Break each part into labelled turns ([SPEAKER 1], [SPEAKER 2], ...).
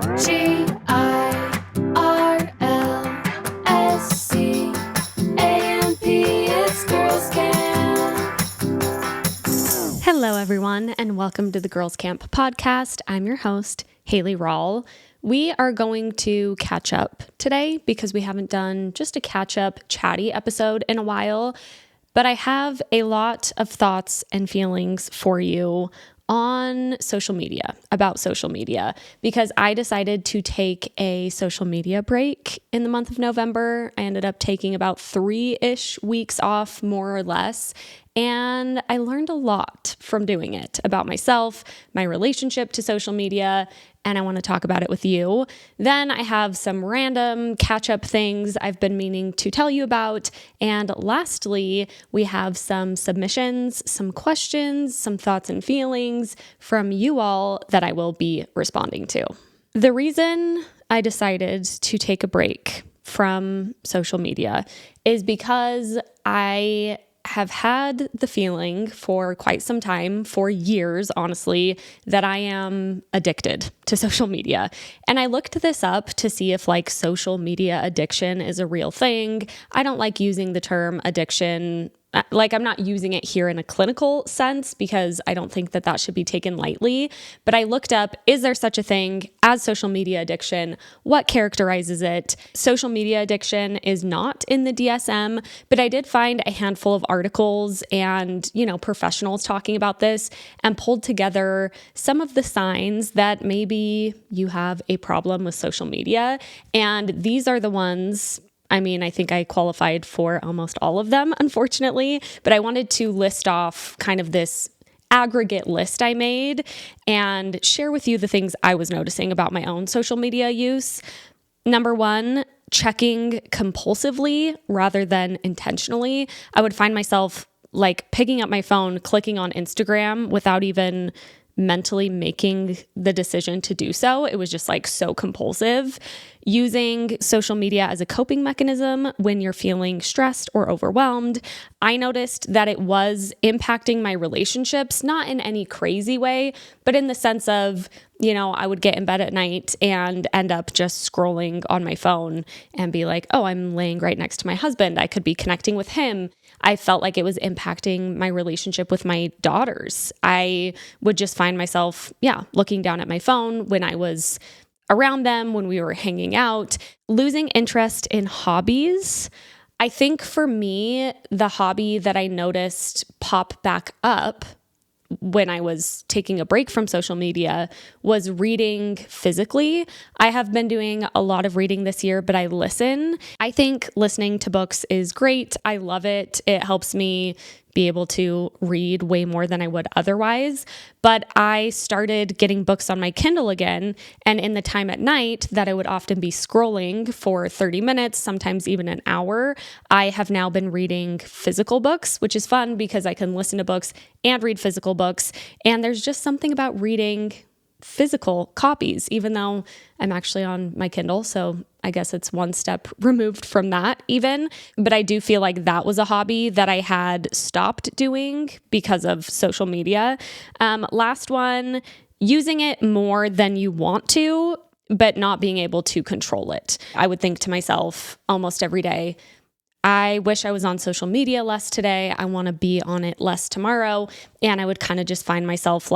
[SPEAKER 1] it's Girls Camp. Hello, everyone, and welcome to the Girls Camp podcast. I'm your host, Haley Rawl. We are going to catch up today because we haven't done just a catch-up chatty episode in a while, but I have a lot of thoughts and feelings for you on social media, about social media, because I decided to take a social media break in the month of November. I ended up taking about 3-ish weeks off, more or less, and I learned a lot from doing it about myself, my relationship to social media, and I want to talk about it with you. Then I have some random catch-up things I've been meaning to tell you about. And lastly, we have some submissions, some questions, some thoughts and feelings from you all that I will be responding to. The reason I decided to take a break from social media is because I have had the feeling for quite some time, for years, honestly, that I am addicted to social media. And I looked this up to see if social media addiction is a real thing. I don't like using the term addiction. I'm not using it here in a clinical sense because I don't think that that should be taken lightly. But I looked up, is there such a thing as social media addiction? What characterizes it? Social media addiction is not in the DSM, but I did find a handful of articles and, professionals talking about this and pulled together some of the signs that maybe you have a problem with social media. And these are the ones, I think I qualified for almost all of them, unfortunately, but I wanted to list off kind of this aggregate list I made and share with you the things I was noticing about my own social media use. Number one, checking compulsively rather than intentionally. I would find myself picking up my phone, clicking on Instagram without even mentally making the decision to do so. It was just so compulsive. Using social media as a coping mechanism when you're feeling stressed or overwhelmed. I noticed that it was impacting my relationships, not in any crazy way, but in the sense of, I would get in bed at night and end up just scrolling on my phone and be like, oh, I'm laying right next to my husband. I could be connecting with him. I felt like it was impacting my relationship with my daughters. I would just find myself, looking down at my phone when I was around them, when we were hanging out, losing interest in hobbies. I think for me, the hobby that I noticed pop back up when I was taking a break from social media was reading physically. I have been doing a lot of reading this year, but I listen. I think listening to books is great. I love it. It helps me be able to read way more than I would otherwise. But I started getting books on my Kindle again. And in the time at night that I would often be scrolling for 30 minutes, sometimes even an hour, I have now been reading physical books, which is fun because I can listen to books and read physical books. And there's just something about reading physical copies, even though I'm actually on my Kindle. So I guess it's one step removed from that even. But I do feel like that was a hobby that I had stopped doing because of social media. Last one, using it more than you want to, but not being able to control it. I would think to myself almost every day, I wish I was on social media less today. I want to be on it less tomorrow. And I would kind of just find myself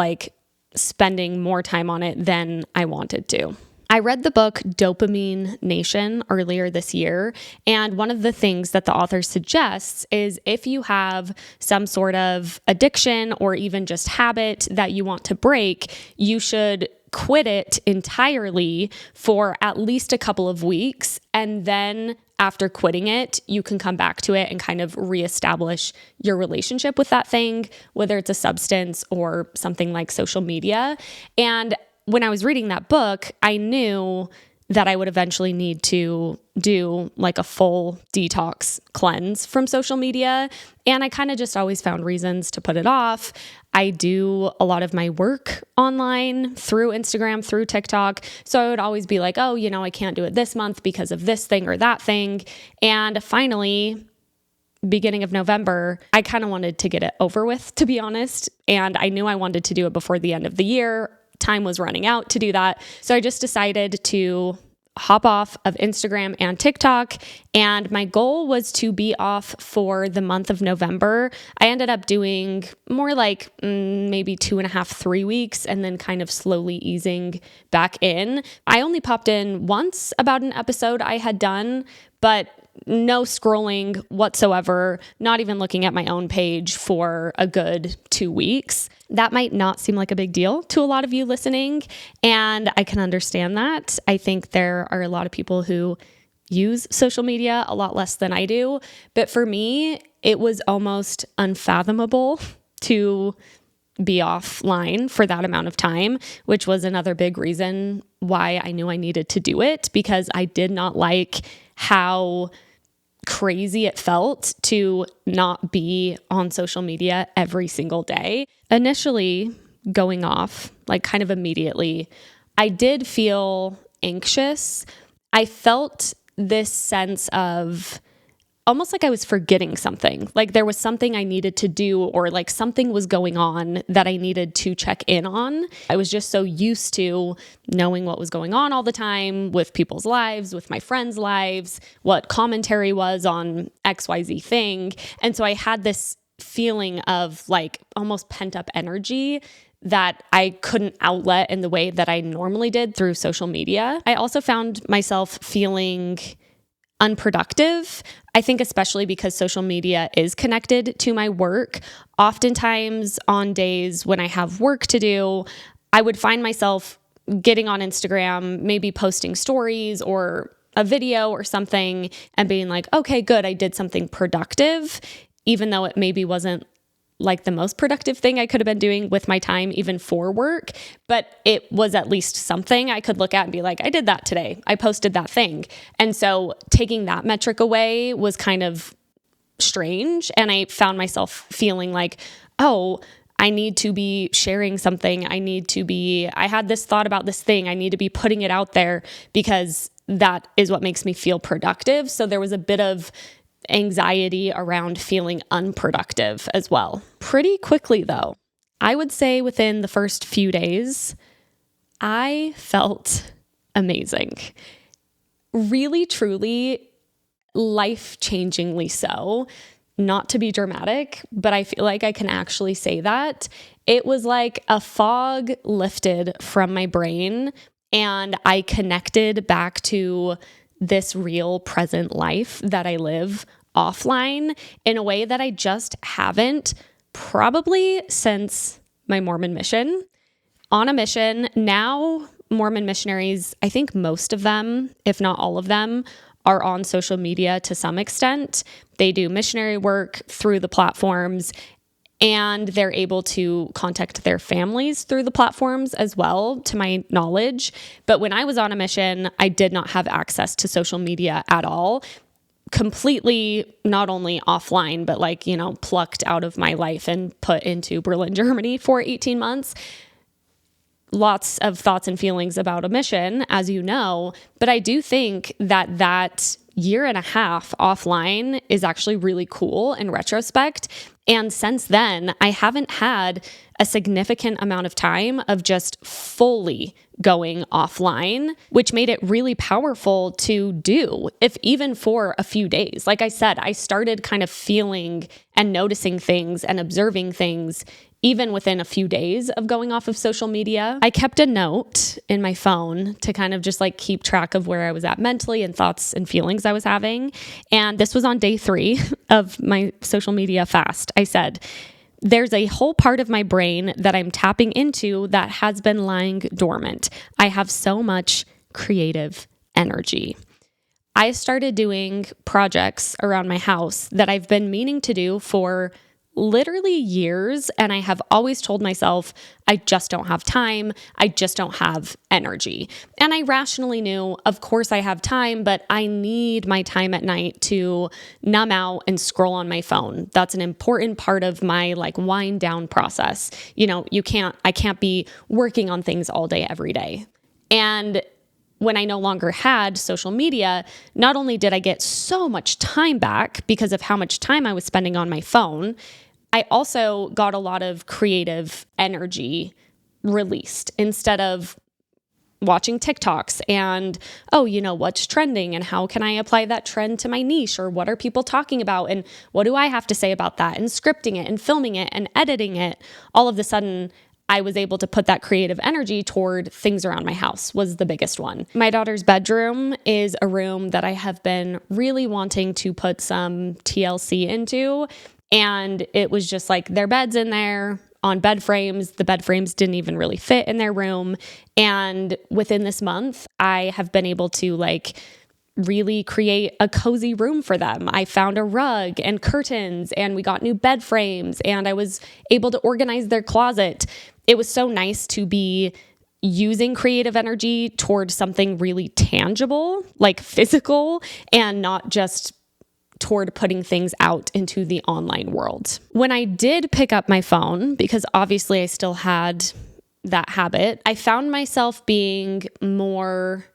[SPEAKER 1] spending more time on it than I wanted to. I read the book Dopamine Nation earlier this year, and one of the things that the author suggests is if you have some sort of addiction or even just habit that you want to break, you should quit it entirely for at least a couple of weeks, and then after quitting it, you can come back to it and kind of reestablish your relationship with that thing, whether it's a substance or something like social media. And when I was reading that book, I knew that I would eventually need to do a full detox cleanse from social media. And I kind of just always found reasons to put it off. I do a lot of my work online through Instagram, through TikTok. So I would always be like, oh, I can't do it this month because of this thing or that thing. And finally, beginning of November, I kind of wanted to get it over with, to be honest. And I knew I wanted to do it before the end of the year time was running out to do that. So I just decided to hop off of Instagram and TikTok. And my goal was to be off for the month of November. I ended up doing more like maybe 2.5, 3 weeks, and then kind of slowly easing back in. I only popped in once about an episode I had done, but no scrolling whatsoever, not even looking at my own page for a good 2 weeks. That might not seem like a big deal to a lot of you listening, and I can understand that. I think there are a lot of people who use social media a lot less than I do, but for me, it was almost unfathomable to be offline for that amount of time, which was another big reason why I knew I needed to do it, because I did not like how crazy it felt to not be on social media every single day. Initially, going off, like kind of immediately, I did feel anxious. I felt this sense of almost like I was forgetting something, like there was something I needed to do, or like something was going on that I needed to check in on. I was just so used to knowing what was going on all the time with people's lives, with my friends' lives, what commentary was on XYZ thing. And so I had this feeling of like almost pent up energy that I couldn't outlet in the way that I normally did through social media. I also found myself feeling unproductive. I think especially because social media is connected to my work. Oftentimes on days when I have work to do, I would find myself getting on Instagram, maybe posting stories or a video or something and being like, okay, good, I did something productive, even though it maybe wasn't like the most productive thing I could have been doing with my time, even for work, but it was at least something I could look at and be like, I did that today. I posted that thing. And so taking that metric away was kind of strange. And I found myself feeling like, oh, I need to be sharing something. I had this thought about this thing. I need to be putting it out there because that is what makes me feel productive. So there was a bit of anxiety around feeling unproductive as well. Pretty quickly though, I would say within the first few days, I felt amazing. Really, truly, life-changingly so. Not to be dramatic, but I feel like I can actually say that. It was like a fog lifted from my brain and I connected back to this real present life that I live offline in a way that I just haven't probably since my Mormon mission. On a mission, now Mormon missionaries, I think most of them, if not all of them, are on social media to some extent. They do missionary work through the platforms, and they're able to contact their families through the platforms as well, to my knowledge. But when I was on a mission, I did not have access to social media at all. Completely, not only offline, but like, plucked out of my life and put into Berlin, Germany for 18 months. Lots of thoughts and feelings about a mission, as you know, but I do think that year and a half offline is actually really cool in retrospect. And since then, I haven't had a significant amount of time of just fully going offline, which made it really powerful to do, if even for a few days. Like I said, I started kind of feeling and noticing things and observing things even within a few days of going off of social media. I kept a note in my phone to kind of just like keep track of where I was at mentally and thoughts and feelings I was having. And this was on day 3 of my social media fast. I said, there's a whole part of my brain that I'm tapping into that has been lying dormant. I have so much creative energy. I started doing projects around my house that I've been meaning to do for literally years, and I have always told myself, I just don't have time. I just don't have energy. And I rationally knew, of course I have time, but I need my time at night to numb out and scroll on my phone. That's an important part of my like wind down process. I can't be working on things all day, every day. And when I no longer had social media, not only did I get so much time back because of how much time I was spending on my phone, I also got a lot of creative energy released instead of watching TikToks and, oh, what's trending and how can I apply that trend to my niche, or what are people talking about and what do I have to say about that, and scripting it and filming it and editing it. All of a sudden, I was able to put that creative energy toward things around my house was the biggest one. My daughter's bedroom is a room that I have been really wanting to put some TLC into. And it was just like their bed's in there on bed frames. The bed frames didn't even really fit in their room. And within this month, I have been able to really create a cozy room for them. I found a rug and curtains, and we got new bed frames, and I was able to organize their closet. It was so nice to be using creative energy towards something really tangible, like physical, and not just toward putting things out into the online world. When I did pick up my phone, because obviously I still had that habit, I found myself being more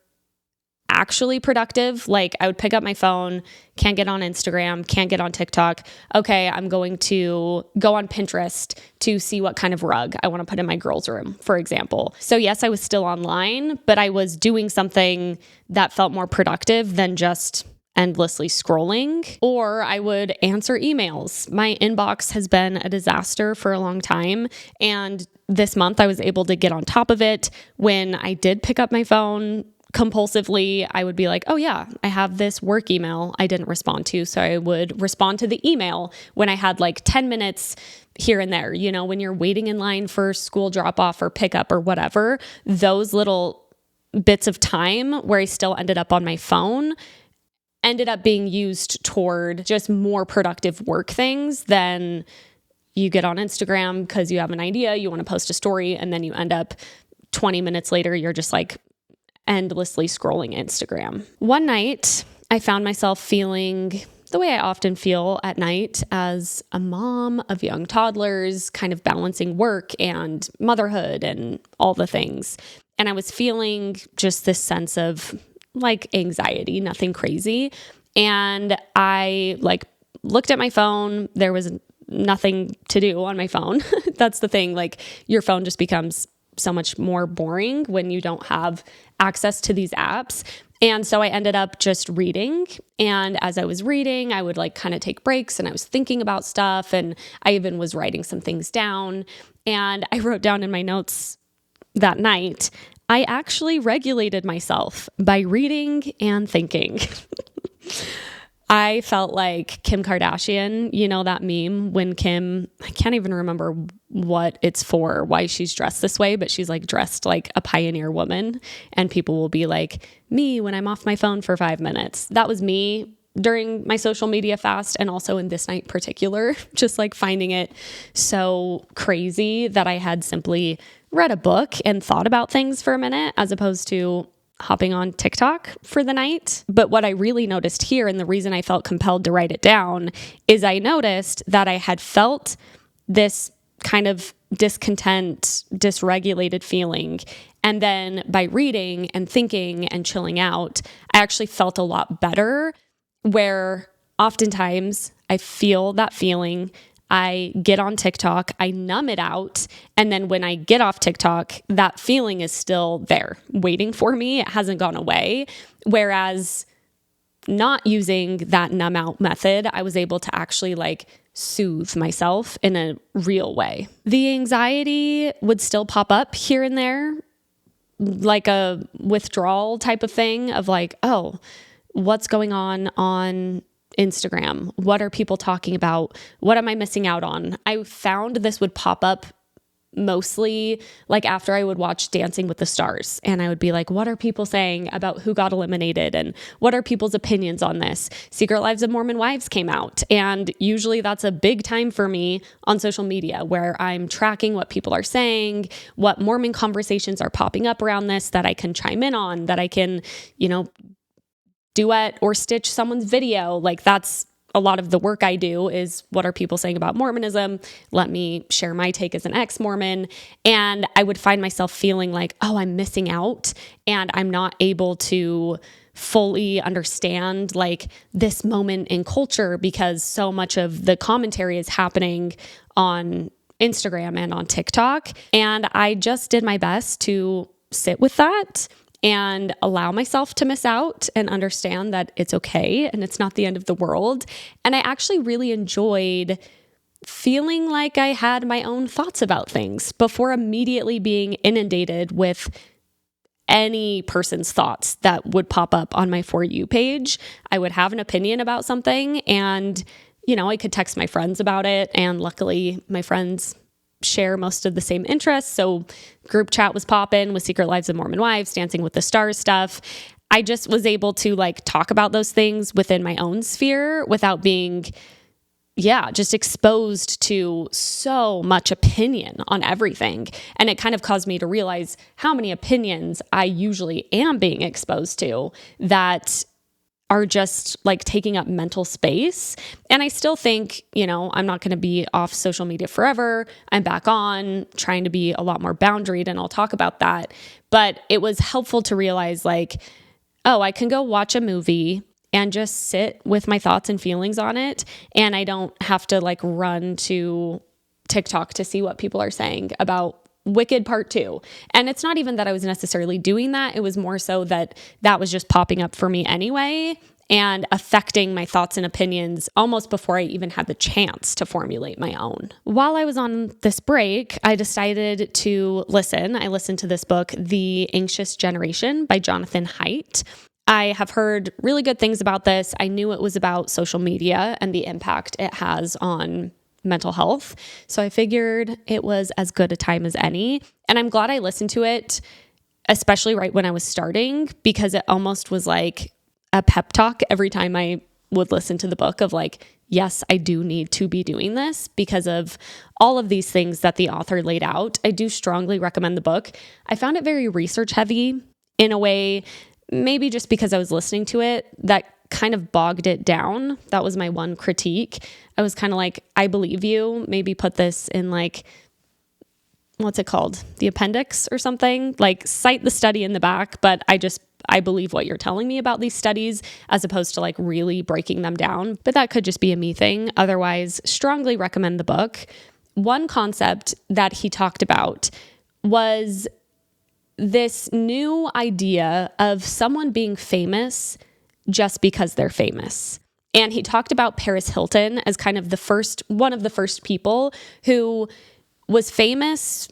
[SPEAKER 1] actually productive. Like I would pick up my phone, can't get on Instagram, can't get on TikTok. Okay, I'm going to go on Pinterest to see what kind of rug I want to put in my girls' room, for example. So yes, I was still online, but I was doing something that felt more productive than just endlessly scrolling. Or I would answer emails. My inbox has been a disaster for a long time. And this month I was able to get on top of it. When I did pick up my phone compulsively, I would be like, oh yeah, I have this work email I didn't respond to. So I would respond to the email when I had 10 minutes here and there. When you're waiting in line for school drop off or pickup or whatever, those little bits of time where I still ended up on my phone ended up being used toward just more productive work things than you get on Instagram because you have an idea, you want to post a story, and then you end up 20 minutes later, you're just endlessly scrolling Instagram. One night, I found myself feeling the way I often feel at night as a mom of young toddlers, kind of balancing work and motherhood and all the things. And I was feeling just this sense of anxiety, nothing crazy. And I looked at my phone. There was nothing to do on my phone. That's the thing. Your phone just becomes so much more boring when you don't have access to these apps. And so I ended up just reading. And as I was reading, I would kind of take breaks, and I was thinking about stuff. And I even was writing some things down. And I wrote down in my notes that night, I actually regulated myself by reading and thinking. I felt like Kim Kardashian, that meme when Kim, I can't even remember what it's for, why she's dressed this way, but she's dressed like a pioneer woman, and people will be like, me when I'm off my phone for 5 minutes. That was me during my social media fast, and also in this night in particular, just finding it so crazy that I had simply read a book and thought about things for a minute as opposed to hopping on TikTok for the night. But what I really noticed here, and the reason I felt compelled to write it down, is I noticed that I had felt this kind of discontent, dysregulated feeling. And then by reading and thinking and chilling out, I actually felt a lot better, where oftentimes I feel that feeling, I get on TikTok, I numb it out, and then when I get off TikTok, that feeling is still there waiting for me. It hasn't gone away. Whereas not using that numb out method, I was able to actually soothe myself in a real way. The anxiety would still pop up here and there, like a withdrawal type of thing of oh, what's going on Instagram? What are people talking about? What am I missing out on? I found this would pop up mostly after I would watch Dancing with the Stars, and I would be what are people saying about who got eliminated, and what are people's opinions on this? Secret Lives of Mormon Wives came out, and usually that's a big time for me on social media where I'm tracking what people are saying, what Mormon conversations are popping up around this that I can chime in on, that I can, duet or stitch someone's video. That's a lot of the work I do, is what are people saying about Mormonism? Let me share my take as an ex-Mormon. And I would find myself feeling oh, I'm missing out, and I'm not able to fully understand this moment in culture, because so much of the commentary is happening on Instagram and on TikTok. And I just did my best to sit with that and allow myself to miss out and understand that it's okay and it's not the end of the world. And I actually really enjoyed feeling like I had my own thoughts about things before immediately being inundated with any person's thoughts that would pop up on my For You page. I would have an opinion about something and, I could text my friends about it. And luckily my friends share most of the same interests. So group chat was popping with Secret Lives of Mormon Wives, Dancing with the Stars stuff. I just was able to talk about those things within my own sphere without being just exposed to so much opinion on everything. And it kind of caused me to realize how many opinions I usually am being exposed to that are just taking up mental space. And I still think, I'm not going to be off social media forever. I'm back on trying to be a lot more boundaried, and I'll talk about that. But it was helpful to realize I can go watch a movie and just sit with my thoughts and feelings on it. And I don't have to run to TikTok to see what people are saying about Wicked Part 2. And it's not even that I was necessarily doing that. It was more so that was just popping up for me anyway and affecting my thoughts and opinions almost before I even had the chance to formulate my own. While I was on this break, I decided to listen. I listened to this book, The Anxious Generation by Jonathan Haidt. I have heard really good things about this. I knew it was about social media and the impact it has on mental health. So I figured it was as good a time as any. And I'm glad I listened to it, especially right when I was starting, because it almost was like a pep talk every time I would listen to the book of yes, I do need to be doing this because of all of these things that the author laid out. I do strongly recommend the book. I found it very research heavy in a way, maybe just because I was listening to it, that kind of bogged it down. That was my one critique. I was kind of I believe you. Maybe put this in what's it called? The appendix or something? Cite the study in the back, but I believe what you're telling me about these studies as opposed to really breaking them down. But that could just be a me thing. Otherwise, strongly recommend the book. One concept that he talked about was this new idea of someone being famous just because they're famous. And he talked about Paris Hilton as kind of one of the first people who was famous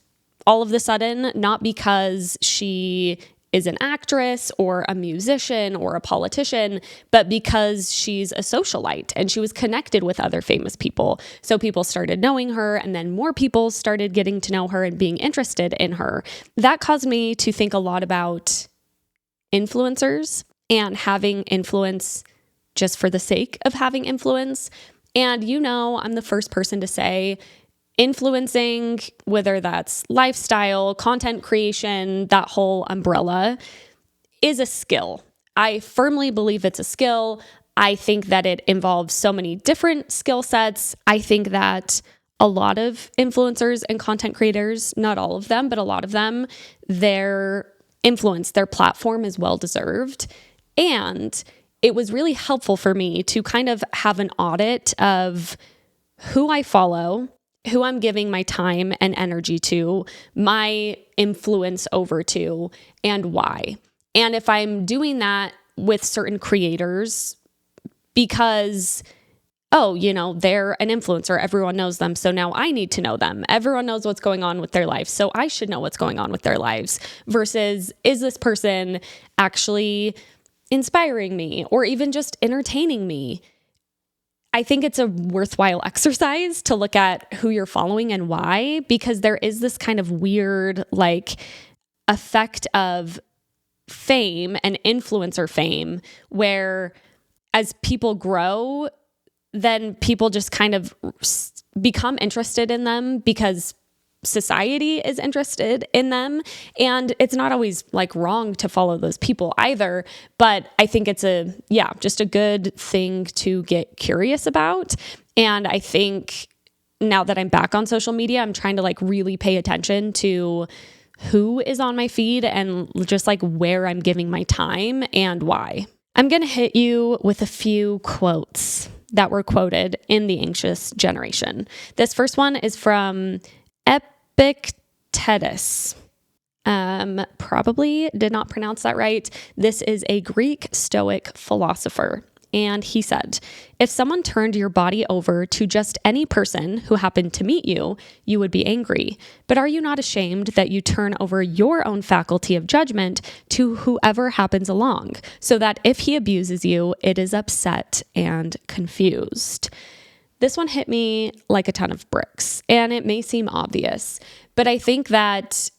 [SPEAKER 1] all of the sudden, not because she is an actress or a musician or a politician, but because she's a socialite and she was connected with other famous people. So people started knowing her, and then more people started getting to know her and being interested in her. That caused me to think a lot about influencers and having influence just for the sake of having influence. And I'm the first person to say influencing, whether that's lifestyle, content creation, that whole umbrella, is a skill. I firmly believe it's a skill. I think that it involves so many different skill sets. I think that a lot of influencers and content creators, not all of them, but a lot of them, their influence, their platform is well-deserved. And it was really helpful for me to kind of have an audit of who I follow, who I'm giving my time and energy to, my influence over to, and why. And if I'm doing that with certain creators because, they're an influencer, everyone knows them, so now I need to know them. Everyone knows what's going on with their lives, so I should know what's going on with their lives. Versus, is this person actually inspiring me or even just entertaining me? I think it's a worthwhile exercise to look at who you're following and why, because there is this kind of weird effect of fame and influencer fame where as people grow, then people just kind of become interested in them because society is interested in them. And it's not always wrong to follow those people either. But I think it's just a good thing to get curious about. And I think now that I'm back on social media, I'm trying to really pay attention to who is on my feed and just where I'm giving my time and why. I'm going to hit you with a few quotes that were quoted in the anxious generation. This first one is from Epictetus. Probably did not pronounce that right. This is a Greek Stoic philosopher. And he said, if someone turned your body over to just any person who happened to meet you, you would be angry. But are you not ashamed that you turn over your own faculty of judgment to whoever happens along, so that if he abuses you, it is upset and confused? This one hit me like a ton of bricks, and it may seem obvious, but I think that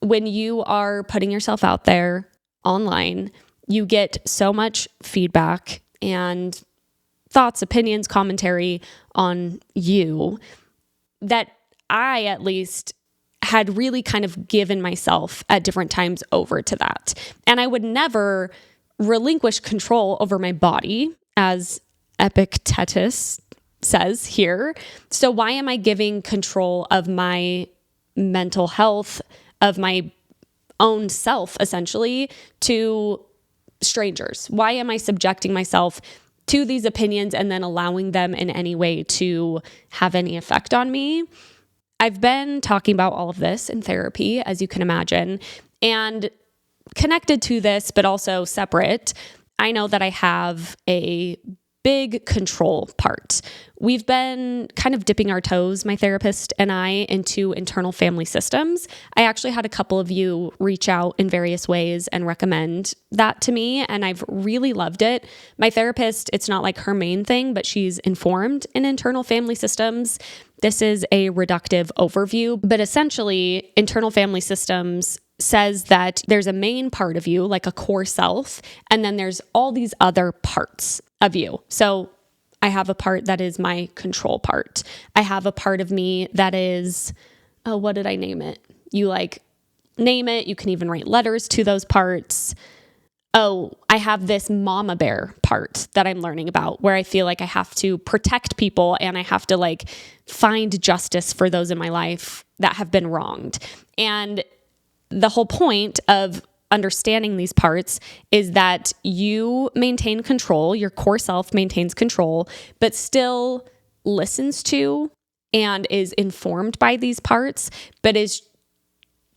[SPEAKER 1] when you are putting yourself out there online, you get so much feedback and thoughts, opinions, commentary on you that I, at least, had really kind of given myself at different times over to that. And I would never relinquish control over my body, as Epictetus says here. So why am I giving control of my mental health, of my own self, essentially, to strangers? Why am I subjecting myself to these opinions and then allowing them in any way to have any effect on me? I've been talking about all of this in therapy, as you can imagine, and connected to this, but also separate, I know that I have a big control part. We've been kind of dipping our toes, my therapist and I, into internal family systems. I actually had a couple of you reach out in various ways and recommend that to me, and I've really loved it. My therapist, it's not like her main thing, but she's informed in internal family systems. This is a reductive overview, but essentially, internal family systems says that there's a main part of you, like a core self, and then there's all these other parts of you. So I have a part that is my control part. I have a part of me that is, what did I name it? You like name it. You can even write letters to those parts. Oh, I have this mama bear part that I'm learning about, where I feel like I have to protect people and I have to like find justice for those in my life that have been wronged. And the whole point of understanding these parts is that you maintain control, your core self maintains control, but still listens to and is informed by these parts, but is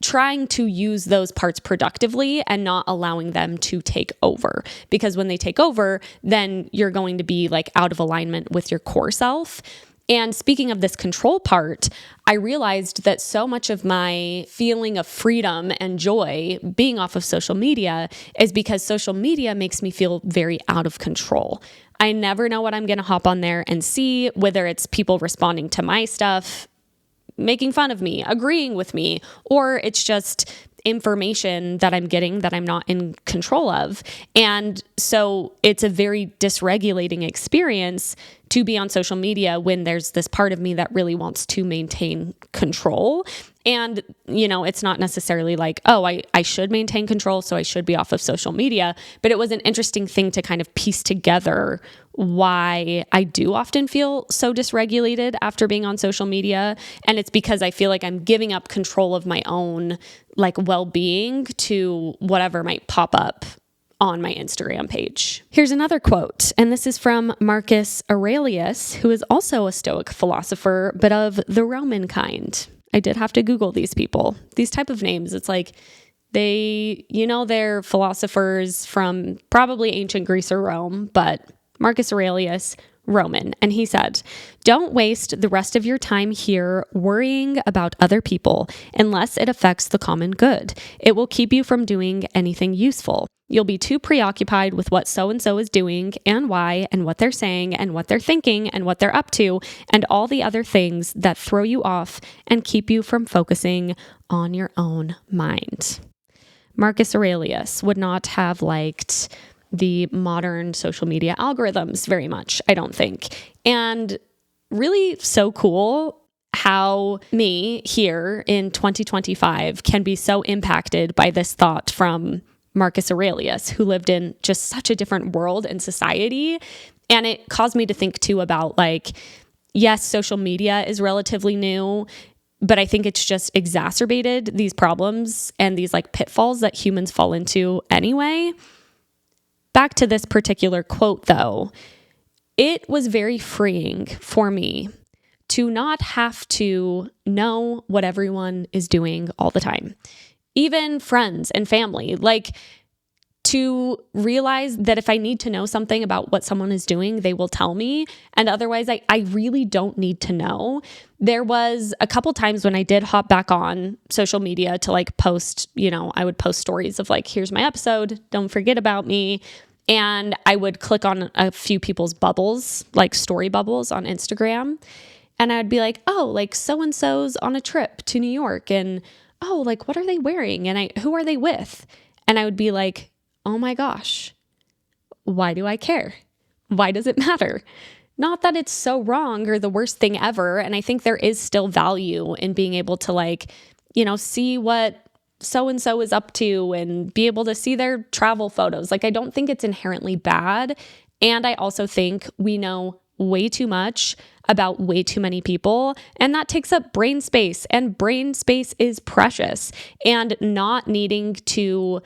[SPEAKER 1] trying to use those parts productively and not allowing them to take over. Because when they take over, then you're going to be like out of alignment with your core self. And speaking of this control part, I realized that so much of my feeling of freedom and joy being off of social media is because social media makes me feel very out of control. I never know what I'm going to hop on there and see, whether it's people responding to my stuff, making fun of me, agreeing with me, or it's just information that I'm getting that I'm not in control of. And so it's a very dysregulating experience to be on social media when there's this part of me that really wants to maintain control. And, you know, it's not necessarily like, oh, I should maintain control, so I should be off of social media. But it was an interesting thing to kind of piece together why I do often feel so dysregulated after being on social media. And it's because I feel like I'm giving up control of my own like well-being to whatever might pop up on my Instagram page. Here's another quote, and this is from Marcus Aurelius, who is also a Stoic philosopher, but of the Roman kind. I did have to Google these people. These type of names, it's like they're philosophers from probably ancient Greece or Rome, but Marcus Aurelius, Roman. And he said, "Don't waste the rest of your time here worrying about other people unless it affects the common good. It will keep you from doing anything useful. You'll be too preoccupied with what so-and-so is doing and why and what they're saying and what they're thinking and what they're up to and all the other things that throw you off and keep you from focusing on your own mind." Marcus Aurelius would not have liked the modern social media algorithms very much, I don't think. And really so cool how me here in 2025 can be so impacted by this thought from Marcus Aurelius, who lived in just such a different world and society. And it caused me to think too about like, yes, social media is relatively new, but I think it's just exacerbated these problems and these like pitfalls that humans fall into anyway. Back to this particular quote though, it was very freeing for me to not have to know what everyone is doing all the time, even friends and family. Like, to realize that if I need to know something about what someone is doing, they will tell me. And otherwise, I really don't need to know. There was a couple times when I did hop back on social media to like post, I would post stories of like, here's my episode, don't forget about me. And I would click on a few people's bubbles, like story bubbles on Instagram. And I'd be like, oh, like so-and-so's on a trip to New York. And oh, like, what are they wearing? And who are they with? And I would be like, oh my gosh, why do I care? Why does it matter? Not that it's so wrong or the worst thing ever. And I think there is still value in being able to like, see what so-and-so is up to and be able to see their travel photos. Like, I don't think it's inherently bad. And I also think we know way too much about way too many people, and that takes up brain space, and brain space is precious. And not needing to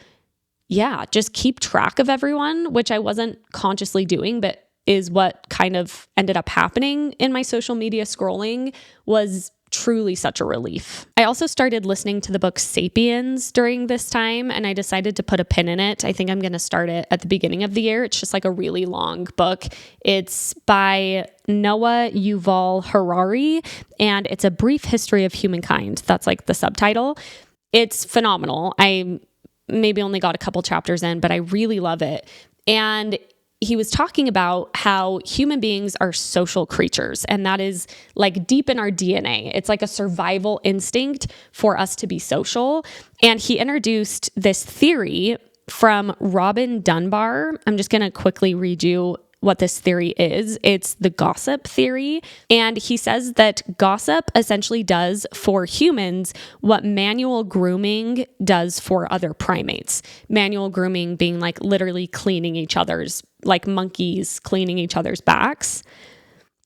[SPEAKER 1] just keep track of everyone, which I wasn't consciously doing, but is what kind of ended up happening in my social media scrolling, was truly such a relief. I also started listening to the book Sapiens during this time, and I decided to put a pin in it. I think I'm going to start it at the beginning of the year. It's just like a really long book. It's by Noah Yuval Harari, and it's a brief history of humankind. That's like the subtitle. It's phenomenal. I maybe only got a couple chapters in, but I really love it. And he was talking about how human beings are social creatures, and that is like deep in our DNA. It's like a survival instinct for us to be social. And he introduced this theory from Robin Dunbar. I'm just going to quickly read you what this theory is. It's the gossip theory. And he says that gossip essentially does for humans what manual grooming does for other primates. Manual grooming being like literally cleaning each other's, like monkeys cleaning each other's backs.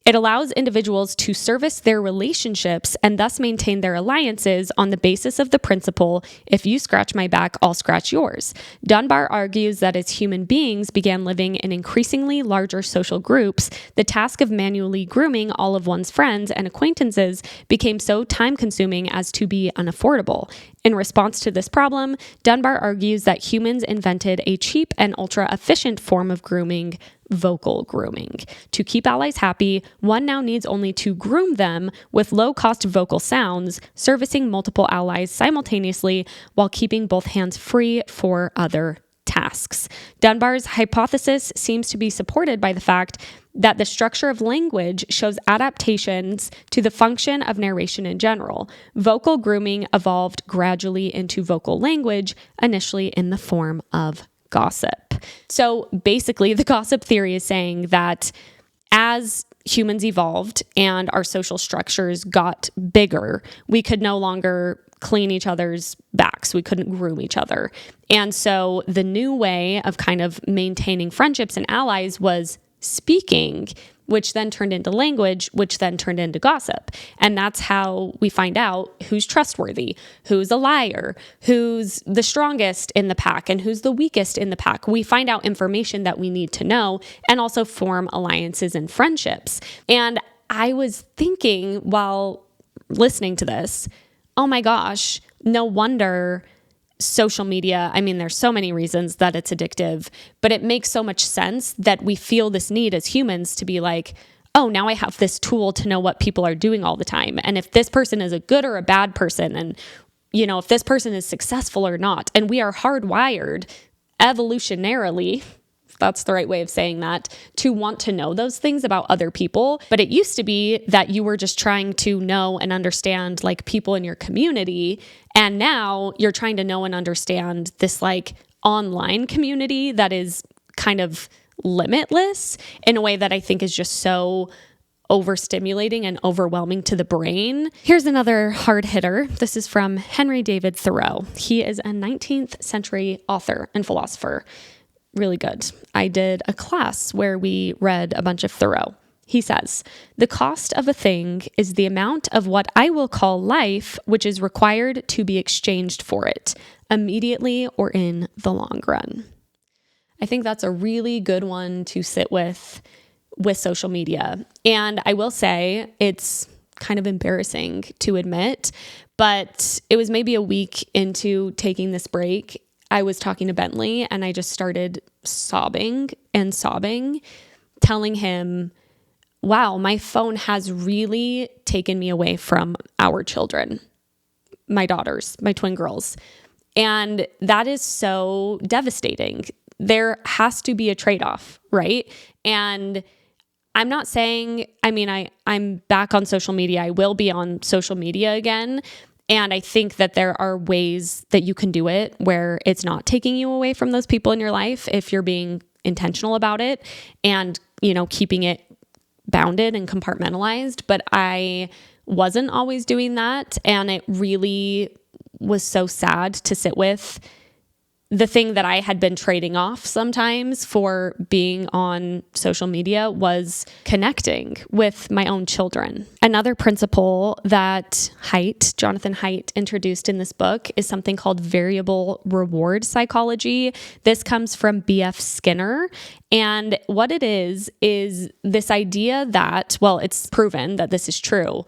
[SPEAKER 1] It allows individuals to service their relationships and thus maintain their alliances on the basis of the principle, if you scratch my back, I'll scratch yours. Dunbar argues that as human beings began living in increasingly larger social groups, the task of manually grooming all of one's friends and acquaintances became so time-consuming as to be unaffordable. In response to this problem, Dunbar argues that humans invented a cheap and ultra-efficient form of grooming, vocal grooming. To keep allies happy, one now needs only to groom them with low-cost vocal sounds, servicing multiple allies simultaneously while keeping both hands free for other tasks. Dunbar's hypothesis seems to be supported by the fact that the structure of language shows adaptations to the function of narration in general. Vocal grooming evolved gradually into vocal language, initially in the form of gossip. So basically, the gossip theory is saying that as humans evolved and our social structures got bigger, we could no longer clean each other's backs. We couldn't groom each other. And so the new way of kind of maintaining friendships and allies was speaking, which then turned into language, which then turned into gossip. And that's how we find out who's trustworthy, who's a liar, who's the strongest in the pack, and who's the weakest in the pack. We find out information that we need to know and also form alliances and friendships. And I was thinking while listening to this, oh my gosh, no wonder social media, I mean, there's so many reasons that it's addictive, but it makes so much sense that we feel this need as humans to be like, oh, now I have this tool to know what people are doing all the time. And if this person is a good or a bad person, and, if this person is successful or not. And we are hardwired evolutionarily, if that's the right way of saying that, to want to know those things about other people. But it used to be that you were just trying to know and understand like people in your community. And now you're trying to know and understand this like online community that is kind of limitless in a way that I think is just so overstimulating and overwhelming to the brain. Here's another hard hitter. This is from Henry David Thoreau. He is a 19th century author and philosopher. Really good. I did a class where we read a bunch of Thoreau. He says, "The cost of a thing is the amount of what I will call life, which is required to be exchanged for it, immediately or in the long run." I think that's a really good one to sit with with social media. And I will say it's kind of embarrassing to admit, but it was maybe a week into taking this break. I was talking to Bentley and I just started sobbing, telling him, wow, my phone has really taken me away from our children, my daughters, my twin girls. And that is so devastating. There has to be a trade-off, right? And I'm not saying, I'm back on social media. I will be on social media again. And I think that there are ways that you can do it where it's not taking you away from those people in your life if you're being intentional about it and, keeping it bounded and compartmentalized. But I wasn't always doing that. And it really was so sad to sit with. The thing that I had been trading off sometimes for being on social media was connecting with my own children. Another principle that Jonathan Haidt, introduced in this book is something called variable reward psychology. This comes from B.F. Skinner. And what it is this idea that, it's proven that this is true.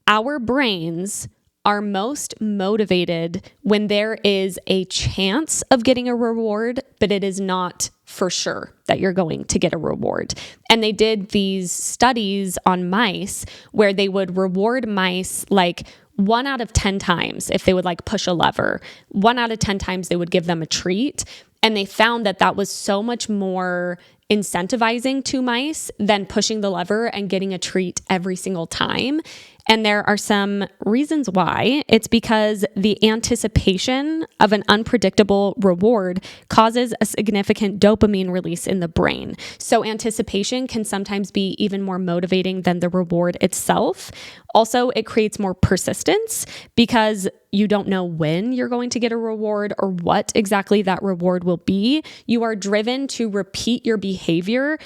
[SPEAKER 1] Our brains are most motivated when there is a chance of getting a reward, but it is not for sure that you're going to get a reward. And they did these studies on mice where they would reward mice like 1 out of 10 times if they would push a lever. 1 out of 10 times they would give them a treat. And they found that that was so much more incentivizing to mice than pushing the lever and getting a treat every single time. And there are some reasons why. It's because the anticipation of an unpredictable reward causes a significant dopamine release in the brain. So anticipation can sometimes be even more motivating than the reward itself. Also, it creates more persistence because you don't know when you're going to get a reward or what exactly that reward will be. You are driven to repeat your behavior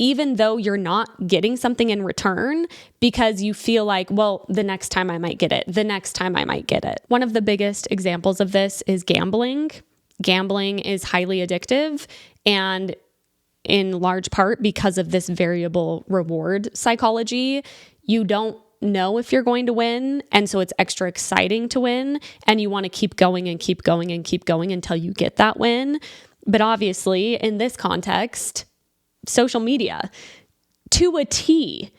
[SPEAKER 1] even though you're not getting something in return because you feel like, the next time I might get it. The next time I might get it. One of the biggest examples of this is gambling. Gambling is highly addictive, and in large part because of this variable reward psychology, you don't know if you're going to win. And so it's extra exciting to win. And you want to keep going and keep going and keep going until you get that win. But obviously, in this context, social media, to a T,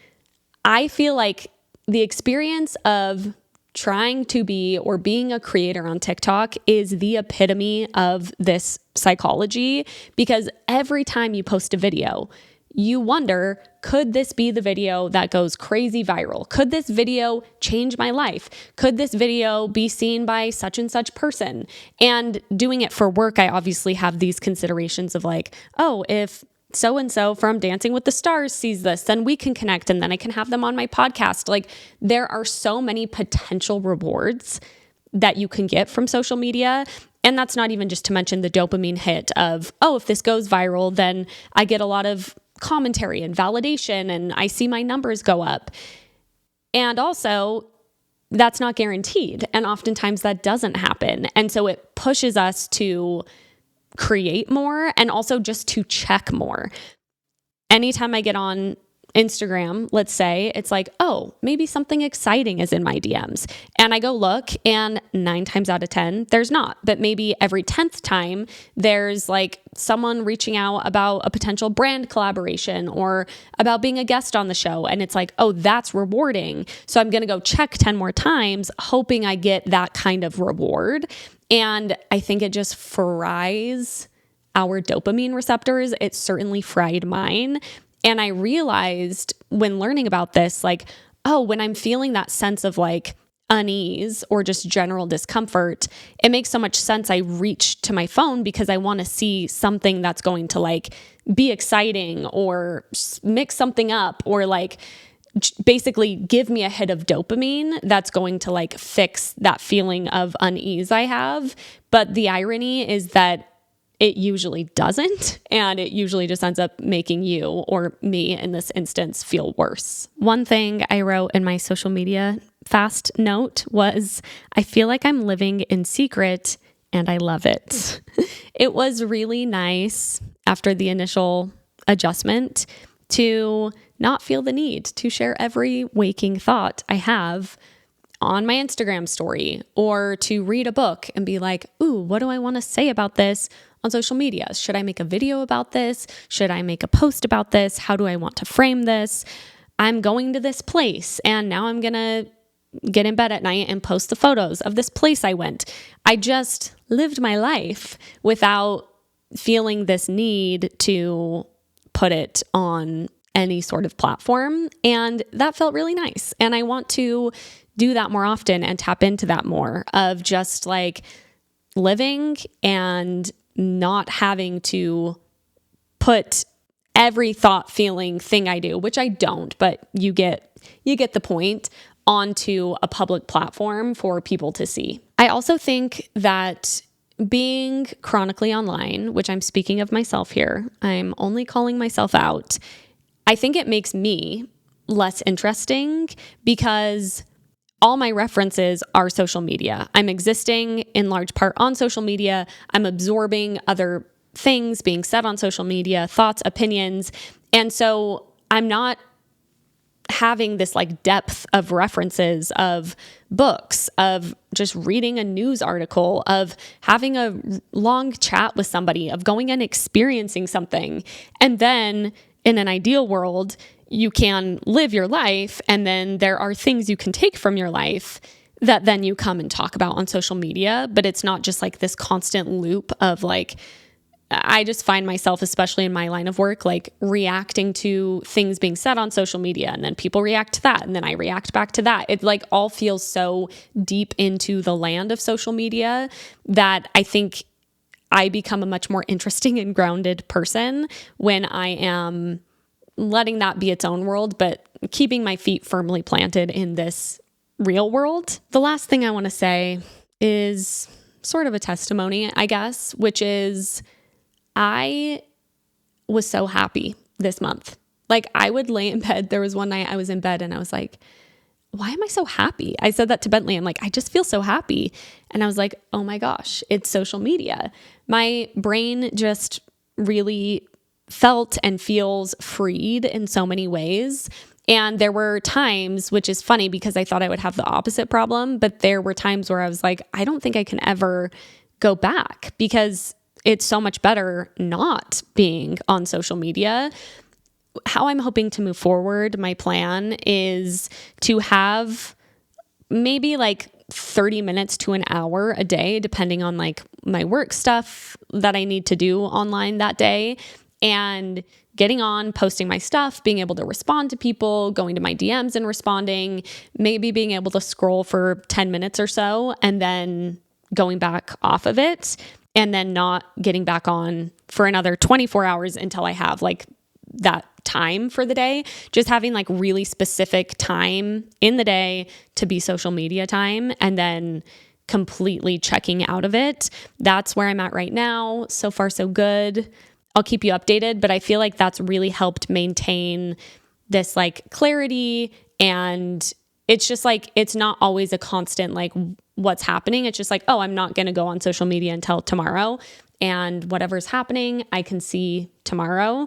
[SPEAKER 1] I feel like the experience of trying to be or being a creator on TikTok is the epitome of this psychology, because every time you post a video, you wonder, could this be the video that goes crazy viral? Could this video change my life? Could this video be seen by such and such person? And doing it for work, I obviously have these considerations of if so-and-so from Dancing with the Stars sees this, then we can connect and then I can have them on my podcast. There are so many potential rewards that you can get from social media. And that's not even just to mention the dopamine hit of, if this goes viral, then I get a lot of commentary and validation and I see my numbers go up. And also, that's not guaranteed. And oftentimes that doesn't happen. And so it pushes us to create more and also just to check more. Anytime I get on Instagram, let's say, it's maybe something exciting is in my DMs. And I go look, and 9 times out of 10, there's not. But maybe every 10th time, there's someone reaching out about a potential brand collaboration or about being a guest on the show. And it's that's rewarding. So I'm going to go check 10 more times, hoping I get that kind of reward. And I think it just fries our dopamine receptors. It certainly fried mine. And I realized when learning about this, when I'm feeling that sense of unease or just general discomfort, it makes so much sense I reach to my phone because I want to see something that's going to be exciting or mix something up or basically give me a hit of dopamine that's going to fix that feeling of unease I have. But the irony is that it usually doesn't, and it usually just ends up making you, or me in this instance, feel worse. One thing I wrote in my social media fast note was, I feel like I'm living in secret and I love it. It was really nice after the initial adjustment to not feel the need to share every waking thought I have on my Instagram story, or to read a book and be like, ooh, what do I want to say about this on social media? Should I make a video about this? Should I make a post about this? How do I want to frame this? I'm going to this place and now I'm going to get in bed at night and post the photos of this place I went. I just lived my life without feeling this need to put it on any sort of platform. And that felt really nice. And I want to do that more often and tap into that more, of just like living and not having to put every thought, feeling, thing I do, which I don't, but you get the point, onto a public platform for people to see. I also think that being chronically online, which I'm speaking of myself here, I'm only calling myself out, I think it makes me less interesting because all my references are social media. I'm existing in large part on social media. I'm absorbing other things being said on social media, thoughts, opinions. And so I'm not having this like depth of references of books, of just reading a news article, of having a long chat with somebody, of going and experiencing something. And then in an ideal world, you can live your life, and then there are things you can take from your life that then you come and talk about on social media. But it's not just like this constant loop of like, I just find myself, especially in my line of work, like reacting to things being said on social media, and then people react to that, and then I react back to that. It like all feels so deep into the land of social media that I think I become a much more interesting and grounded person when I am letting that be its own world, but keeping my feet firmly planted in this real world. The last thing I want to say is sort of a testimony, I guess, which is I was so happy this month. Like I would lay in bed. There was one night I was in bed and I was like, why am I so happy? I said that to Bentley. I'm like, I just feel so happy. And I was like, oh my gosh, it's social media. My brain just really felt and feels freed in so many ways. And there were times, which is funny because I thought I would have the opposite problem, but there were times where I was like, I don't think I can ever go back because it's so much better not being on social media. How I'm hoping to move forward, my plan is to have maybe like 30 minutes to an hour a day, depending on like my work stuff that I need to do online that day, and getting on, posting my stuff, being able to respond to people, going to my DMs and responding, maybe being able to scroll for 10 minutes or so, and then going back off of it, and then not getting back on for another 24 hours until I have like that time for the day. Just having like really specific time in the day to be social media time, and then completely checking out of it. That's where I'm at right now. So far, so good. I'll keep you updated, but I feel like that's really helped maintain this like clarity. And it's just like, it's not always a constant, like what's happening. It's just like, oh, I'm not going to go on social media until tomorrow, and whatever's happening, I can see tomorrow.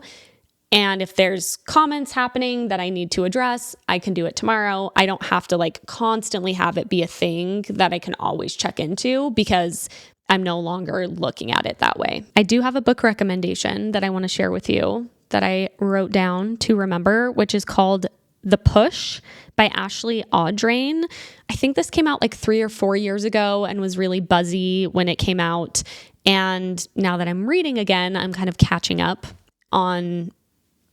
[SPEAKER 1] And if there's comments happening that I need to address, I can do it tomorrow. I don't have to like constantly have it be a thing that I can always check into because I'm no longer looking at it that way. I do have a book recommendation that I want to share with you that I wrote down to remember, which is called The Push by Ashley Audrain. I think this came out like 3 or 4 years ago and was really buzzy when it came out. And now that I'm reading again, I'm kind of catching up on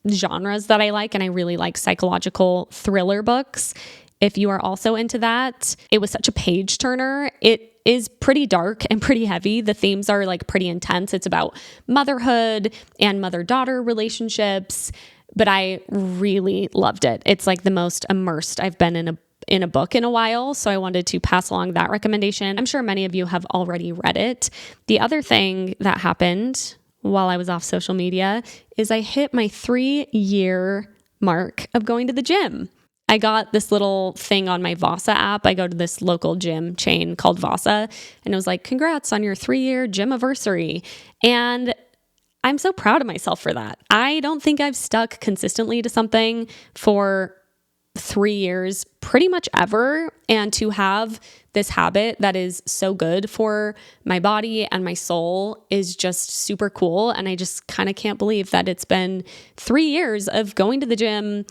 [SPEAKER 1] genres that I like, and I really like psychological thriller books. If you are also into that, it was such a page turner. It is pretty dark and pretty heavy. The themes are like pretty intense. It's about motherhood and mother-daughter relationships, but I really loved it. It's like the most immersed I've been in a book in a while, so I wanted to pass along that recommendation. I'm sure many of you have already read it. The other thing that happened while I was off social media is I hit my 3-year mark of going to the gym. I got this little thing on my Vasa app. I go to this local gym chain called Vasa, and it was like, congrats on your 3-year gym anniversary. And I'm so proud of myself for that. I don't think I've stuck consistently to something for 3 years pretty much ever. And to have this habit that is so good for my body and my soul is just super cool. And I just kind of can't believe that it's been 3 years of going to the gym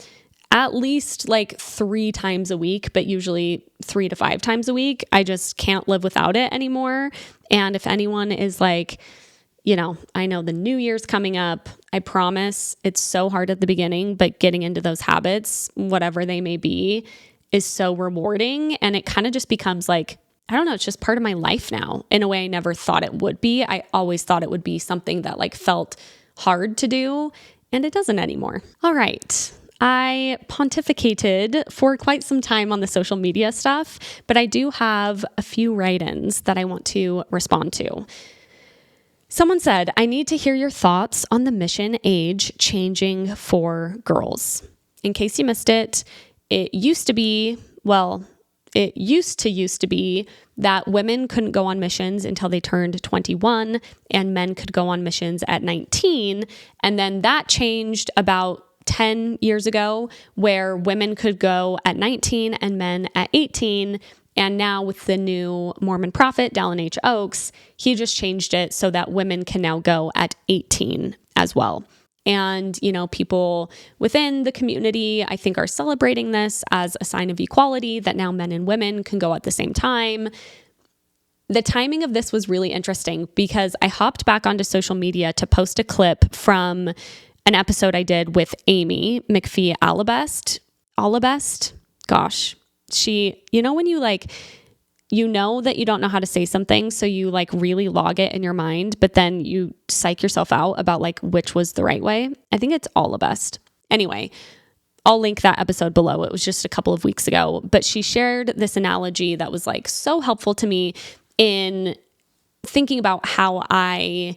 [SPEAKER 1] at least like 3 times a week, but usually 3 to 5 times a week. I just can't live without it anymore. And if anyone is like, I know the new year's coming up. I promise it's so hard at the beginning, but getting into those habits, whatever they may be, is so rewarding. And it kind of just becomes like, I don't know, it's just part of my life now in a way I never thought it would be. I always thought it would be something that like felt hard to do, and it doesn't anymore. All right. I pontificated for quite some time on the social media stuff, but I do have a few write-ins that I want to respond to. Someone said, I need to hear your thoughts on the mission age changing for girls. In case you missed it, it used to be that women couldn't go on missions until they turned 21 and men could go on missions at 19. And then that changed about 10 years ago where women could go at 19 and men at 18. And now with the new Mormon prophet, Dallin H. Oaks, he just changed it so that women can now go at 18 as well. And, people within the community, I think, are celebrating this as a sign of equality, that now men and women can go at the same time. The timing of this was really interesting because I hopped back onto social media to post a clip from an episode I did with Amy McPhee Allabest. Gosh. She, when you that you don't know how to say something, so you really log it in your mind, but then you psych yourself out about which was the right way. I think it's Allabest. Anyway, I'll link that episode below. It was just a couple of weeks ago, but she shared this analogy that was so helpful to me in thinking about how I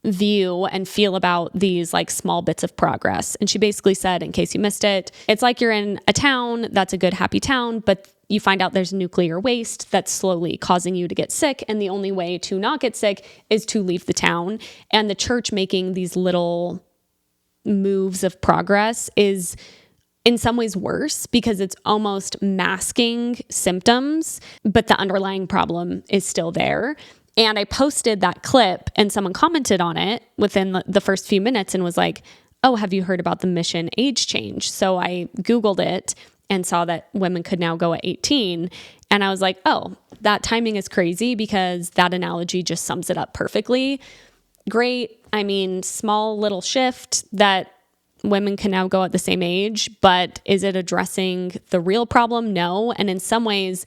[SPEAKER 1] view and feel about these small bits of progress. And she basically said, in case you missed it, it's like you're in a town that's a good, happy town, but you find out there's nuclear waste that's slowly causing you to get sick. And the only way to not get sick is to leave the town. And the church making these little moves of progress is in some ways worse because it's almost masking symptoms, but the underlying problem is still there. And I posted that clip and someone commented on it within the first few minutes and was like, oh, have you heard about the mission age change? So I Googled it and saw that women could now go at 18. And I was like, oh, that timing is crazy because that analogy just sums it up perfectly. Great. I mean, small little shift that women can now go at the same age, but is it addressing the real problem? No. And in some ways,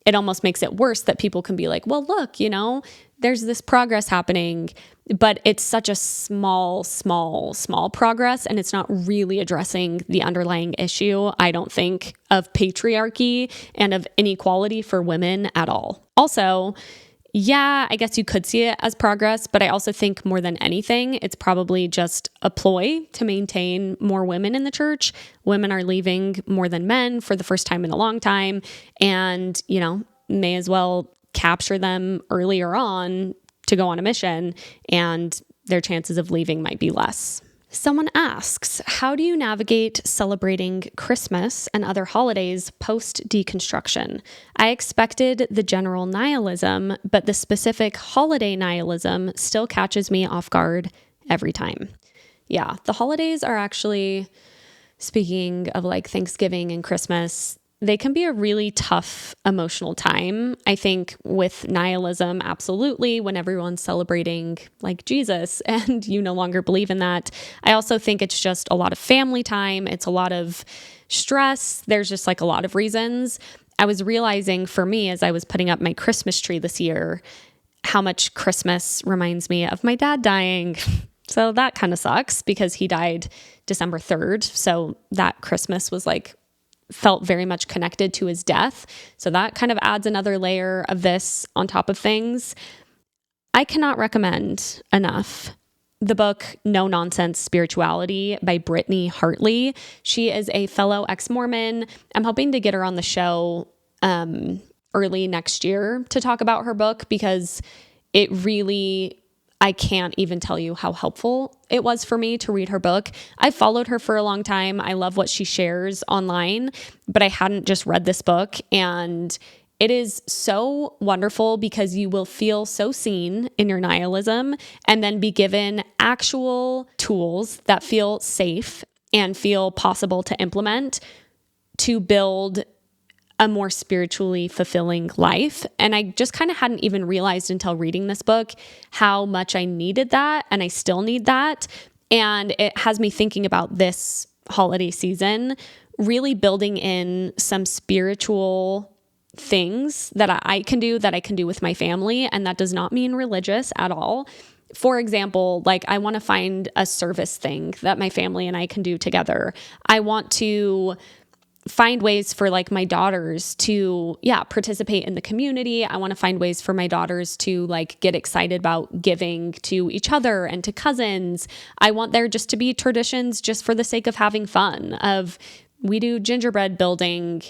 [SPEAKER 1] it almost makes it worse that people can be like, well, look, there's this progress happening, but it's such a small progress. And it's not really addressing the underlying issue, I don't think, of patriarchy and of inequality for women at all. Also, yeah, I guess you could see it as progress, but I also think more than anything, it's probably just a ploy to maintain more women in the church. Women are leaving more than men for the first time in a long time, and, may as well capture them earlier on to go on a mission, and their chances of leaving might be less. Someone asks, how do you navigate celebrating Christmas and other holidays post-deconstruction? I expected the general nihilism, but the specific holiday nihilism still catches me off guard every time. Yeah, the holidays are actually, speaking of Thanksgiving and Christmas, they can be a really tough emotional time. I think with nihilism, absolutely, when everyone's celebrating Jesus and you no longer believe in that. I also think it's just a lot of family time. It's a lot of stress. There's just a lot of reasons. I was realizing for me as I was putting up my Christmas tree this year, how much Christmas reminds me of my dad dying. So that kind of sucks because he died December 3rd. So that Christmas was felt very much connected to his death. So that kind of adds another layer of this on top of things. I cannot recommend enough the book No Nonsense Spirituality by Brittany Hartley. She is a fellow ex-Mormon. I'm hoping to get her on the show early next year to talk about her book because it really I can't even tell you how helpful it was for me to read her book. I followed her for a long time. I love what she shares online, but I hadn't just read this book. And it is so wonderful because you will feel so seen in your nihilism and then be given actual tools that feel safe and feel possible to implement to build a more spiritually fulfilling life. And I just kind of hadn't even realized until reading this book how much I needed that, and I still need that. And it has me thinking about this holiday season, really building in some spiritual things that I can do with my family. And that does not mean religious at all. For example, like I want to find a service thing that my family and I can do together. I want to find ways for like my daughters to, participate in the community. I want to find ways for my daughters to like get excited about giving to each other and to cousins. I want there just to be traditions just for the sake of having fun of we do gingerbread building,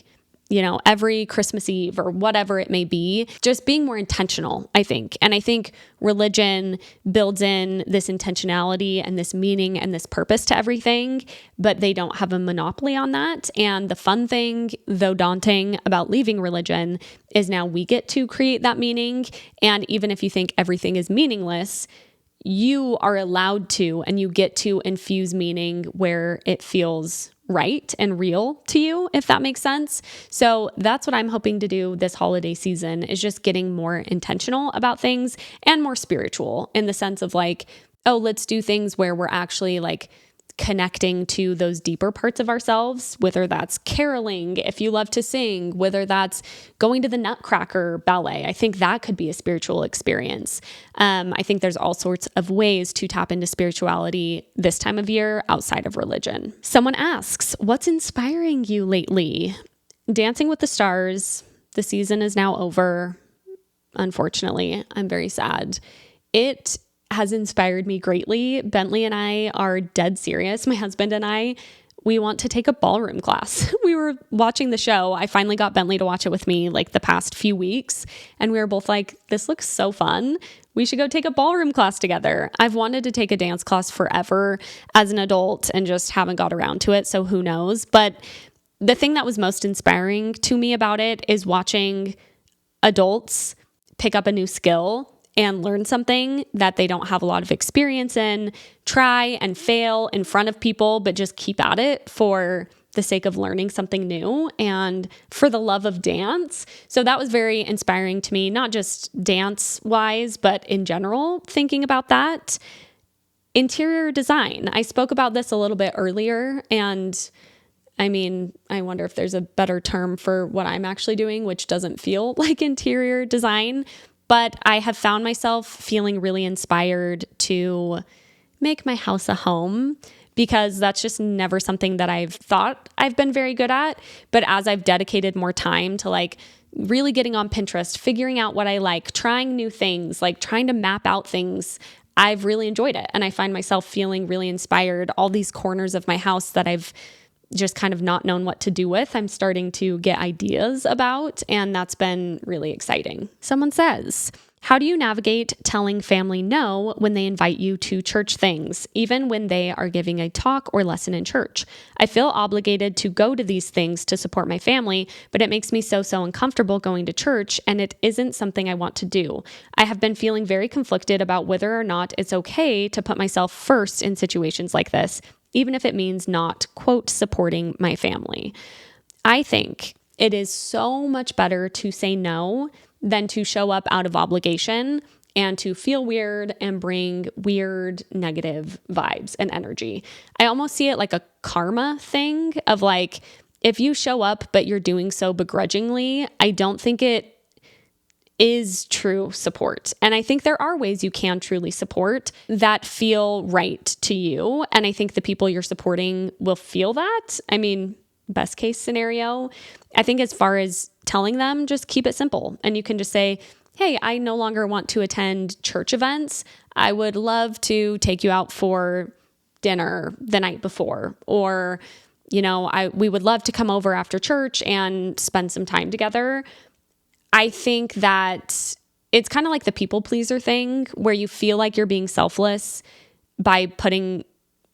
[SPEAKER 1] every Christmas Eve or whatever it may be, just being more intentional, I think. And I think religion builds in this intentionality and this meaning and this purpose to everything, but they don't have a monopoly on that. And the fun thing, though daunting, about leaving religion is now we get to create that meaning. And even if you think everything is meaningless, you are allowed to, and you get to infuse meaning where it feels right and real to you, if that makes sense. So that's what I'm hoping to do this holiday season, is just getting more intentional about things and more spiritual in the sense of like, oh, let's do things where we're actually like connecting to those deeper parts of ourselves, whether that's caroling, if you love to sing, whether that's going to the Nutcracker ballet. I think that could be a spiritual experience. I think there's all sorts of ways to tap into spirituality this time of year outside of religion. Someone asks, what's inspiring you lately? Dancing with the Stars. The season is now over. Unfortunately, I'm very sad. It has inspired me greatly. Bentley and I are dead serious. My husband and I, we want to take a ballroom class. We were watching the show. I finally got Bentley to watch it with me like the past few weeks. And we were both like, this looks so fun. We should go take a ballroom class together. I've wanted to take a dance class forever as an adult and just haven't got around to it. So who knows? But the thing that was most inspiring to me about it is watching adults pick up a new skill and learn something that they don't have a lot of experience in, try and fail in front of people, but just keep at it for the sake of learning something new and for the love of dance. So that was very inspiring to me, not just dance-wise, but in general, thinking about that. Interior design. I spoke about this a little bit earlier, and I mean, I wonder if there's a better term for what I'm actually doing, which doesn't feel like interior design. But I have found myself feeling really inspired to make my house a home, because that's just never something that I've thought I've been very good at. But as I've dedicated more time to like really getting on Pinterest, figuring out what I like, trying new things, like trying to map out things, I've really enjoyed it. And I find myself feeling really inspired. All these corners of my house that I've just kind of not known what to do with, I'm starting to get ideas about, and that's been really exciting. Someone says, how do you navigate telling family no when they invite you to church things, even when they are giving a talk or lesson in church? I feel obligated to go to these things to support my family, but it makes me so uncomfortable going to church, and it isn't something I want to do. I have been feeling very conflicted about whether or not it's okay to put myself first in situations like this, even if it means not, quote, supporting my family. I think it is so much better to say no than to show up out of obligation and to feel weird and bring weird negative vibes and energy. I almost see it like a karma thing of like, if you show up but you're doing so begrudgingly, I don't think it is true support. And I think there are ways you can truly support that feel right to you. And I think the people you're supporting will feel that. I mean, best case scenario, I think as far as telling them, just keep it simple. And you can just say, hey, I no longer want to attend church events. I would love to take you out for dinner the night before, or, we would love to come over after church and spend some time together. I think that it's kind of like the people pleaser thing where you feel like you're being selfless by putting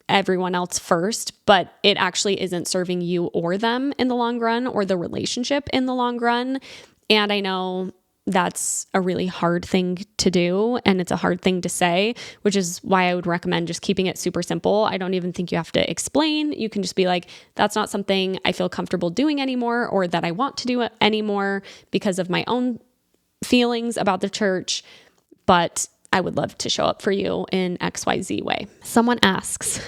[SPEAKER 1] everyone else first, but it actually isn't serving you or them in the long run or the relationship in the long run. And I know that's a really hard thing to do, and it's a hard thing to say, which is why I would recommend just keeping it super simple. I don't even think you have to explain. You can just be like, that's not something I feel comfortable doing anymore, or that I want to do it anymore because of my own feelings about the church, but I would love to show up for you in XYZ way. Someone asks,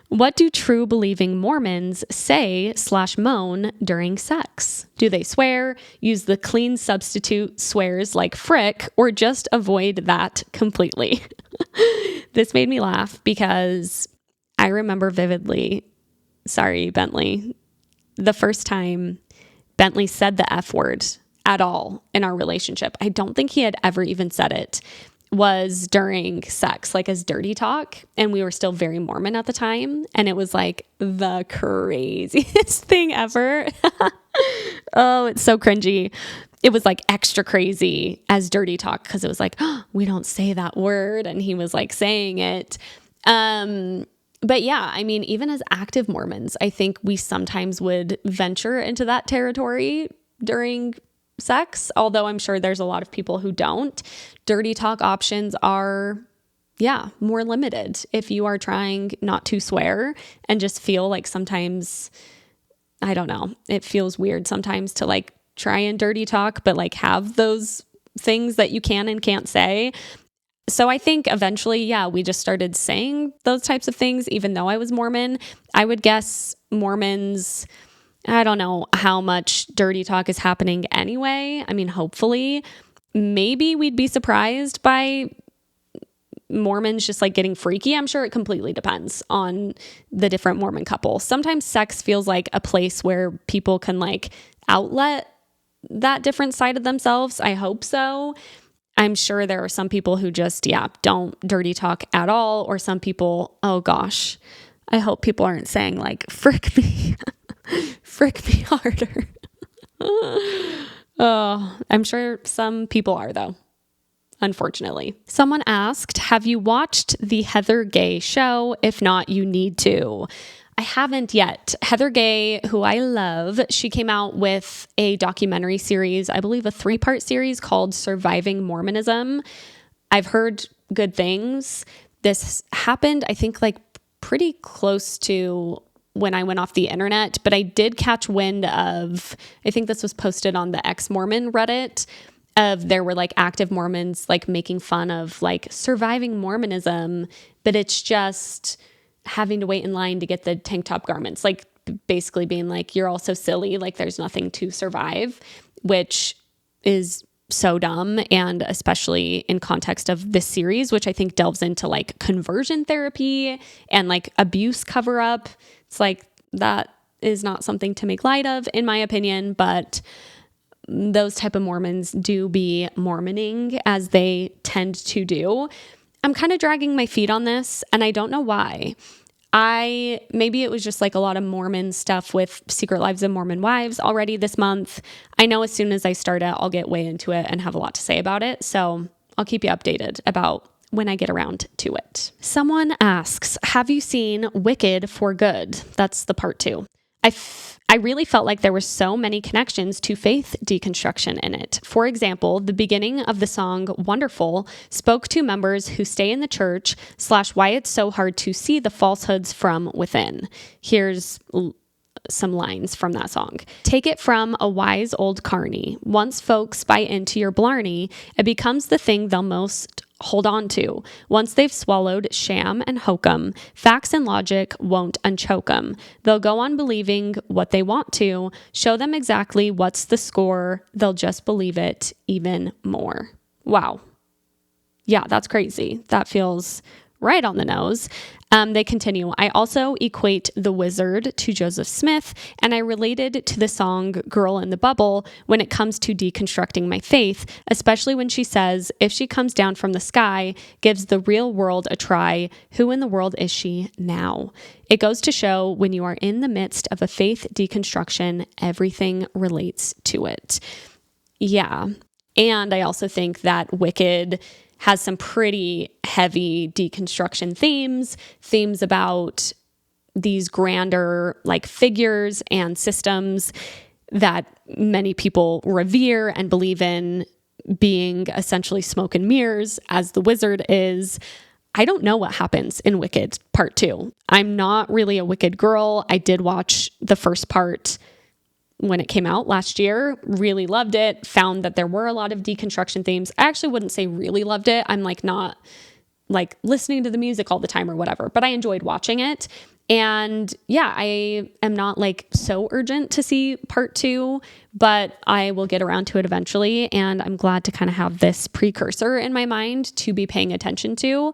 [SPEAKER 1] what do true believing Mormons say/moan during sex? Do they swear, use the clean substitute swears like frick, or just avoid that completely? This made me laugh because I remember vividly, sorry, Bentley, the first time Bentley said the F word at all in our relationship. I don't think he had ever even said it. Was during sex, like as dirty talk. And we were still very Mormon at the time. And it was like the craziest thing ever. Oh, it's so cringy. It was like extra crazy as dirty talk because it was like, oh, we don't say that word. And he was like saying it. But yeah, I mean, even as active Mormons, I think we sometimes would venture into that territory during sex, although I'm sure there's a lot of people who don't. Dirty talk options are, more limited if you are trying not to swear and just feel like sometimes, I don't know, it feels weird sometimes to like try and dirty talk, but like have those things that you can and can't say. So I think eventually, we just started saying those types of things, even though I was Mormon. I would guess Mormons, I don't know how much dirty talk is happening anyway. I mean, hopefully, maybe we'd be surprised by Mormons just like getting freaky. I'm sure it completely depends on the different Mormon couples. Sometimes sex feels like a place where people can like outlet that different side of themselves. I hope so. I'm sure there are some people who just, don't dirty talk at all. Or some people, oh gosh, I hope people aren't saying like, frick me. Frick me harder. Oh, I'm sure some people are though, unfortunately. Someone asked, have you watched the Heather Gay show? If not, you need to. I haven't yet. Heather Gay, who I love, she came out with a documentary series, I believe a 3-part series called Surviving Mormonism. I've heard good things. This happened, I think, like pretty close to when I went off the internet, but I did catch wind of, I think this was posted on the ex-Mormon Reddit, of there were like active Mormons like making fun of like surviving Mormonism, but it's just having to wait in line to get the tank top garments, like basically being like, you're all so silly, like there's nothing to survive, which is so dumb. And especially in context of this series, which I think delves into like conversion therapy and like abuse cover up. It's like, that is not something to make light of, in my opinion, but those type of Mormons do be Mormoning, as they tend to do. I'm kind of dragging my feet on this, and I don't know why. Maybe it was just like a lot of Mormon stuff with Secret Lives of Mormon Wives already this month. I know as soon as I start it, I'll get way into it and have a lot to say about it. So I'll keep you updated about when I get around to it. Someone asks, have you seen Wicked for Good? That's the part 2. I really felt like there were so many connections to faith deconstruction in it. For example, the beginning of the song Wonderful spoke to members who stay in the church / why it's so hard to see the falsehoods from within. Here's some lines from that song. Take it from a wise old carny. Once folks buy into your blarney, it becomes the thing they'll most hold on to. Once they've swallowed sham and hokum, facts and logic won't unchoke them. They'll go on believing what they want to. Show them exactly what's the score. They'll just believe it even more. Wow. Yeah, that's crazy. That feels right on the nose. They continue. I also equate The Wizard to Joseph Smith, and I related to the song Girl in the Bubble when it comes to deconstructing my faith, especially when she says, if she comes down from the sky, gives the real world a try, who in the world is she now? It goes to show when you are in the midst of a faith deconstruction, everything relates to it. Yeah. And I also think that Wicked has some pretty heavy deconstruction themes about these grander like figures and systems that many people revere and believe in being essentially smoke and mirrors, as the wizard is. I don't know what happens in Wicked Part 2. I'm not really a Wicked girl. I did watch the first part when it came out last year, really loved it, found that there were a lot of deconstruction themes. I actually wouldn't say really loved it. I'm like not like listening to the music all the time or whatever, but I enjoyed watching it. And yeah, I am not like so urgent to see part 2, but I will get around to it eventually. And I'm glad to kind of have this precursor in my mind to be paying attention to.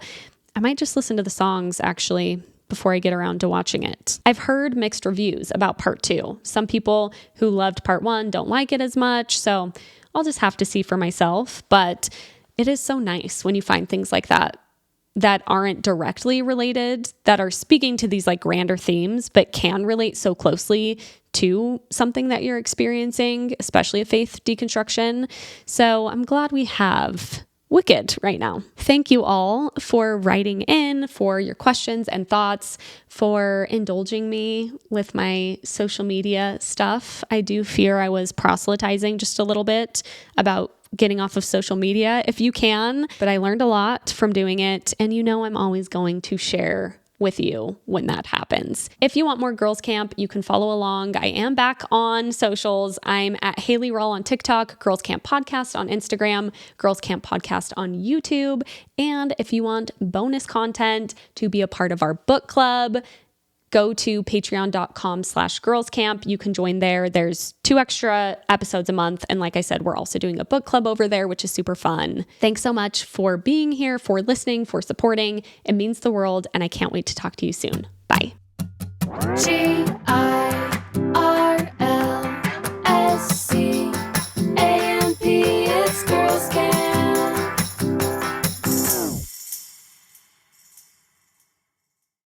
[SPEAKER 1] I might just listen to the songs actually before I get around to watching it. I've heard mixed reviews about part 2. Some people who loved part 1 don't like it as much. So I'll just have to see for myself. But it is so nice when you find things like that aren't directly related, that are speaking to these like grander themes, but can relate so closely to something that you're experiencing, especially a faith deconstruction. So I'm glad we have Wicked right now. Thank you all for writing in, for your questions and thoughts, for indulging me with my social media stuff. I do fear I was proselytizing just a little bit about getting off of social media if you can, but I learned a lot from doing it. And I'm always going to share with you when that happens. If you want more Girls Camp, you can follow along. I am back on socials. I'm at Haley Rawl on TikTok, Girls Camp Podcast on Instagram, Girls Camp Podcast on YouTube. And if you want bonus content to be a part of our book club, go to patreon.com/girlscamp. You can join there. There's 2 extra episodes a month. And like I said, we're also doing a book club over there, which is super fun. Thanks so much for being here, for listening, for supporting. It means the world. And I can't wait to talk to you soon. Bye.